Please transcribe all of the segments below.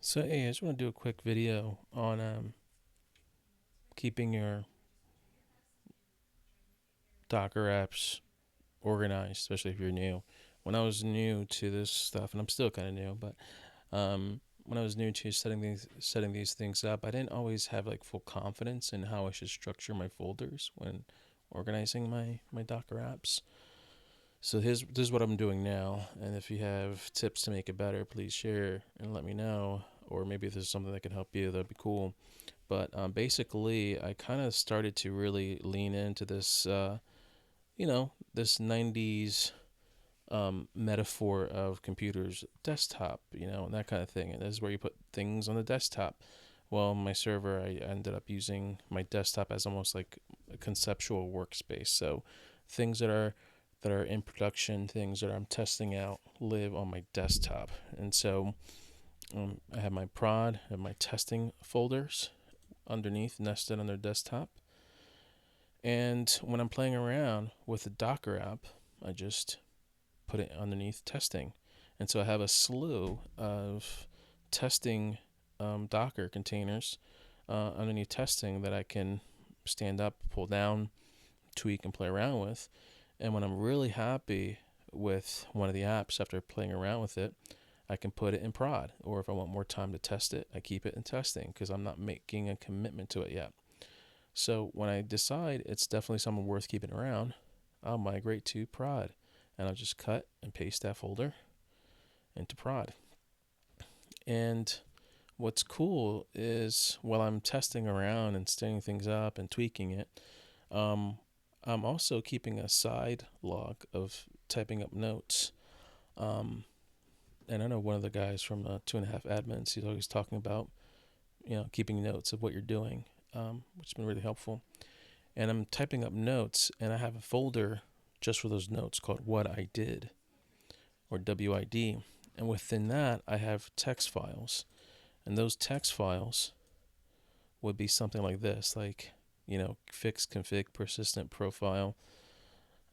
So, hey, I just want to do a quick video on keeping your Docker apps organized, especially if you're new. When I was new to this stuff, and I'm still kind of new, but when I was new to setting these things up, I didn't always have like full confidence in how I should structure my folders when organizing my Docker apps. So this is what I'm doing now, and if you have tips to make it better, please share and let me know. Or maybe if there's something that can help you, that'd be cool. But basically, I kind of started to really lean into this, this 90s metaphor of computers, desktop, and that kind of thing. And this is where you put things on the desktop. Well, my server, I ended up using my desktop as almost like a conceptual workspace. So things that are in production, things that I'm testing out, live on my desktop. And so I have my prod, I have my testing folders underneath, nested on their desktop. And when I'm playing around with the Docker app, I just put it underneath testing. And so I have a slew of testing Docker containers underneath testing that I can stand up, pull down, tweak, and play around with. And when I'm really happy with one of the apps after playing around with it, I can put it in prod. Or if I want more time to test it, I keep it in testing because I'm not making a commitment to it yet. So when I decide it's definitely something worth keeping around, I'll migrate to prod, and I'll just cut and paste that folder into prod. And what's cool is while I'm testing around and setting things up and tweaking it, um, I'm also keeping a side log of typing up notes. Um, and I know one of the guys from 2.5 Admins, he's always talking about, keeping notes of what you're doing, which has been really helpful. And I'm typing up notes, and I have a folder just for those notes called What I Did, or WID. And within that, I have text files. And those text files would be something like this, like, fix config persistent profile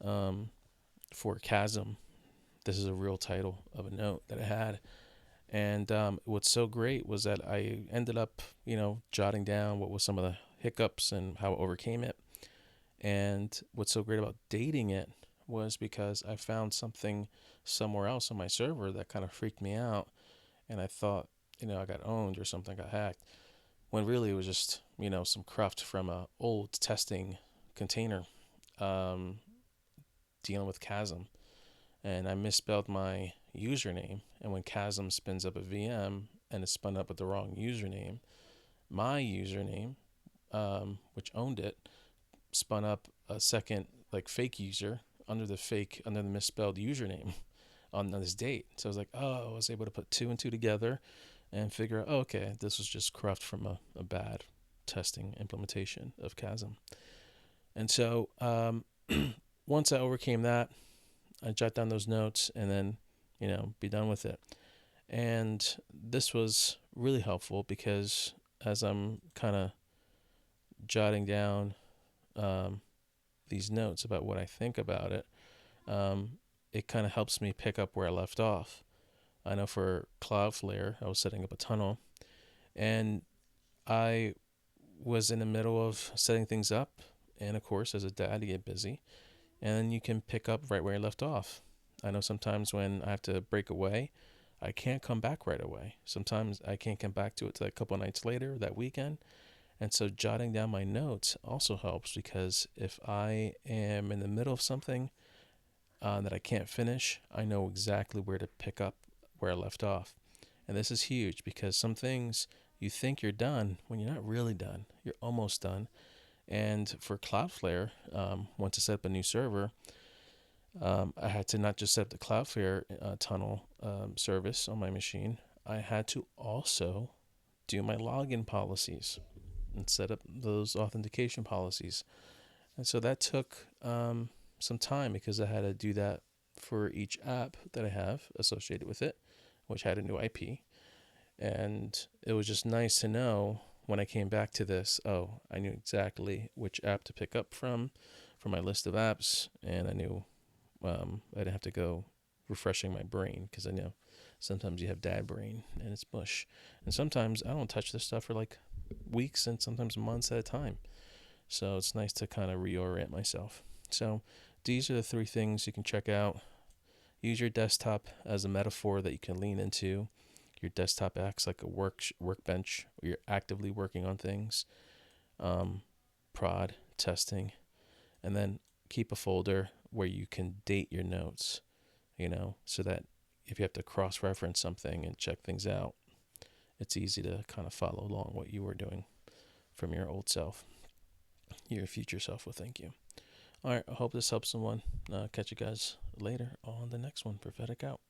for Chasm. This is a real title of a note that I had. And what's so great was that I ended up, jotting down what was some of the hiccups and how I overcame it. And what's so great about dating it was because I found something somewhere else on my server that kind of freaked me out. And I thought, I got owned or something, got hacked. When really it was just, some cruft from a old testing container um, dealing with Chasm. And I misspelled my username. And when Chasm spins up a VM and it's spun up with the wrong username, my username, which owned it, spun up a second like fake user under the misspelled username on this date. So I was like, oh, I was able to put two and two together and figure out, oh, okay, this was just corrupt from a bad testing implementation of Chasm. And so once I overcame that, I jot down those notes and then, be done with it. And this was really helpful because as I'm kind of jotting down um, these notes about what I think about it, um, it kind of helps me pick up where I left off. I know for Cloudflare, I was setting up a tunnel, and I was in the middle of setting things up. And of course, as a dad, you get busy, and then you can pick up right where you left off. I know sometimes when I have to break away, I can't come back right away. Sometimes I can't come back to it till a couple of nights later, that weekend. And so jotting down my notes also helps because if I am in the middle of something that I can't finish, I know exactly where to pick up where I left off. And this is huge because some things you think you're done when you're not really done. You're almost done. And for Cloudflare, once I set up a new server, I had to not just set up the Cloudflare tunnel service on my machine, I had to also do my login policies and set up those authentication policies. And so that took some time because I had to do that for each app that I have associated with it, which had a new IP. And it was just nice to know when I came back to this, oh, I knew exactly which app to pick up from my list of apps, and I knew I didn't have to go refreshing my brain because I Sometimes you have dad brain and it's mush. And sometimes I don't touch this stuff for like weeks and sometimes months at a time. So it's nice to kind of reorient myself. So these are the 3 things you can check out. Use your desktop as a metaphor that you can lean into. Your desktop acts like a workbench where you're actively working on things, prod, testing, and then keep a folder where you can date your notes, so that if you have to cross-reference something and check things out, it's easy to kind of follow along what you were doing from your old self. Your future self will thank you. All right, I hope this helps someone. Catch you guys later on the next one. Prophetic out.